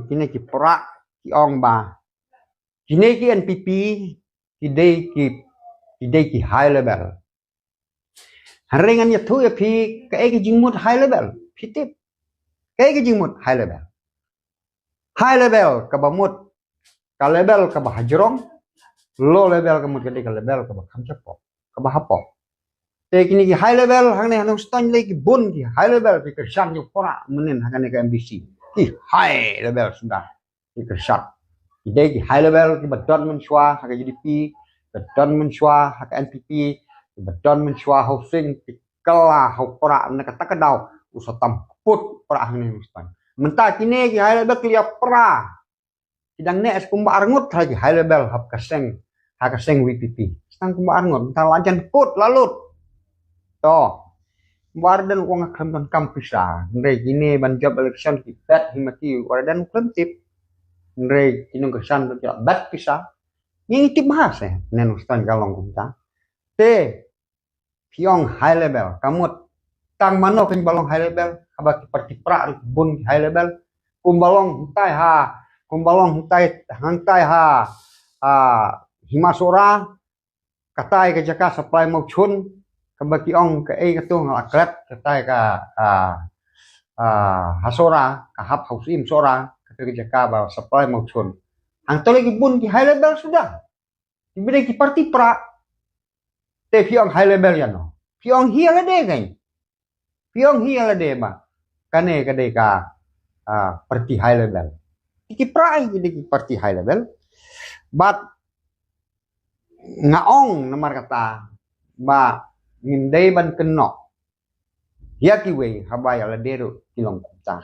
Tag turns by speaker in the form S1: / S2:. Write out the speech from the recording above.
S1: kini ki pra ki ong ba kini ki NPP ki high level harengan ya thu ya pi ke jingmut high level pitip ke jingmut high level ka bamut ka level ka bahajrong low level ka mut ka level ka khamchapo ka bahapo te kini ki high level hangne hanong stan le ki bun ki high level ki kersan yo pora menen hangane ka MBC ki high level sudah ki kersan ide ki high level ki badon menshwa haka GDP badon menshwa haka NPP badon menshwa housing ki kala hau pora na kata kadau usatam put pora hangne stan menta kini ki high level ki pora sidang ne es kumba arngut lagi high level haka seng WPP stang kumba arngut menta lanjan put lalut to warden uang akan kampisa ndre gini ban job election kita himati warden klentip ndre kini kesan tidak bat pisah ini tip bahas ya nenustan galong kita te piong high level kamu tang mano kan balong high level abak seperti pra bun high level kumbalong hutai hantai himasora katai ke jaka supply mau chun kabaki ong ke katu ngaklet katai ka hasora ka hap hausim sora katu jaka ba supply mau chun ang tole ki bun ki high level sudah ibede ki parti pra te piong high level ya no piong hiala de kai piong hiala de ba kane kade ka parti high level ki pra ki parti high level but ngaong namar kata ba ngindai ban kenok ya kiwe habaya la dero kilong kuta